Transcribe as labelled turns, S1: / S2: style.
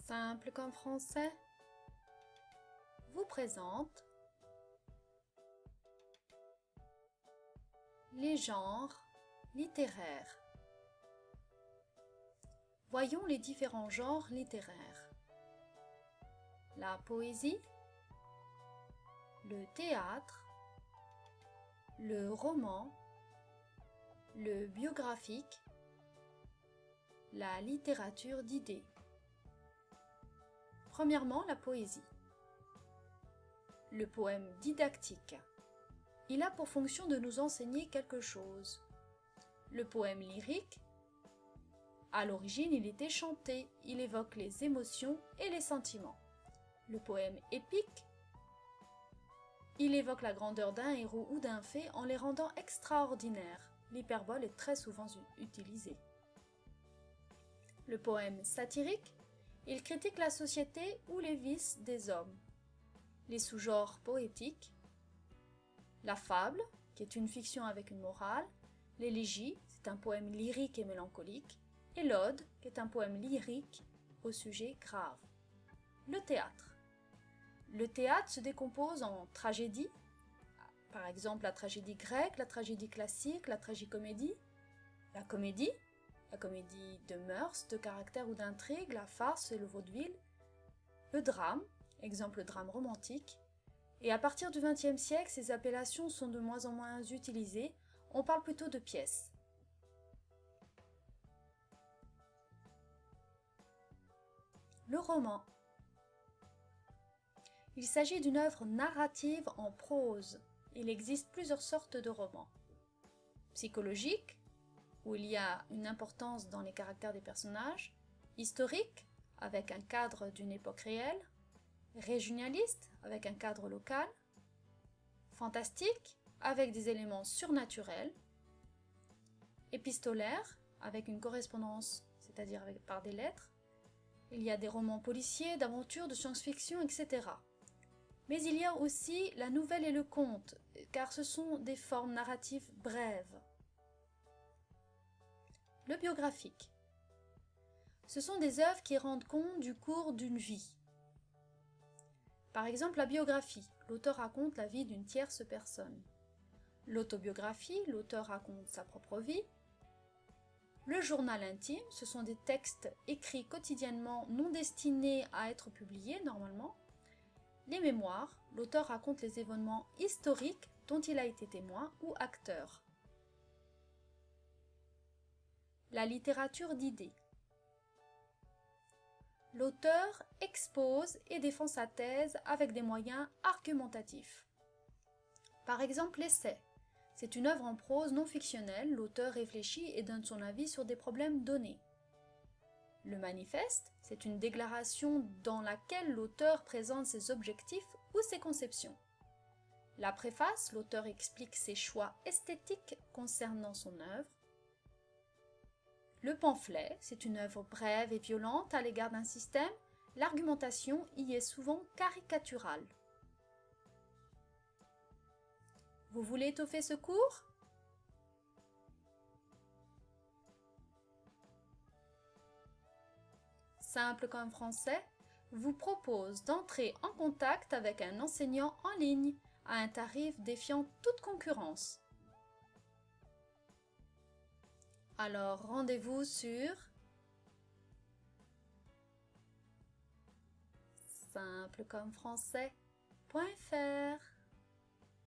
S1: Simple comme français vous présente les genres littéraires. Voyons les différents genres littéraires. La poésie, le théâtre, le roman, le biographique, la littérature d'idées. Premièrement, la poésie. Le poème didactique. Il a pour fonction de nous enseigner quelque chose. Le poème lyrique, à l'origine, il était chanté, il évoque les émotions et les sentiments. Le poème épique, il évoque la grandeur d'un héros ou d'un fait en les rendant extraordinaires. L'hyperbole est très souvent utilisée. Le poème satirique, il critique la société ou les vices des hommes. Les sous-genres poétiques, la fable, qui est une fiction avec une morale, l'élégie, c'est un poème lyrique et mélancolique, et l'ode, qui est un poème lyrique au sujet grave. Le théâtre. Le théâtre se décompose en tragédie, par exemple la tragédie grecque, la tragédie classique, la tragicomédie, la comédie de mœurs, de caractère ou d'intrigue, la farce et le vaudeville, le drame, exemple le drame romantique, et à partir du XXe siècle, ces appellations sont de moins en moins utilisées, on parle plutôt de pièces. Le roman. Il s'agit d'une œuvre narrative en prose. Il existe plusieurs sortes de romans. Psychologique, où il y a une importance dans les caractères des personnages, historique, avec un cadre d'une époque réelle, régionaliste, avec un cadre local, fantastique, avec des éléments surnaturels, épistolaire, avec une correspondance, c'est-à-dire par des lettres. Il y a des romans policiers, d'aventure, de science-fiction, etc. Mais il y a aussi la nouvelle et le conte, car ce sont des formes narratives brèves. Le biographique. Ce sont des œuvres qui rendent compte du cours d'une vie. Par exemple, la biographie, l'auteur raconte la vie d'une tierce personne. L'autobiographie, l'auteur raconte sa propre vie. Le journal intime, ce sont des textes écrits quotidiennement non destinés à être publiés normalement. Les mémoires, l'auteur raconte les événements historiques dont il a été témoin ou acteur. La littérature d'idées. L'auteur expose et défend sa thèse avec des moyens argumentatifs. Par exemple, l'essai. C'est une œuvre en prose non fictionnelle, l'auteur réfléchit et donne son avis sur des problèmes donnés. Le manifeste, c'est une déclaration dans laquelle l'auteur présente ses objectifs ou ses conceptions. La préface, l'auteur explique ses choix esthétiques concernant son œuvre. Le pamphlet, c'est une œuvre brève et violente à l'égard d'un système. L'argumentation y est souvent caricaturale. Vous voulez étoffer ce cours ? Simple comme français vous propose d'entrer en contact avec un enseignant en ligne à un tarif défiant toute concurrence. Alors rendez-vous sur simplecomfrançais.fr.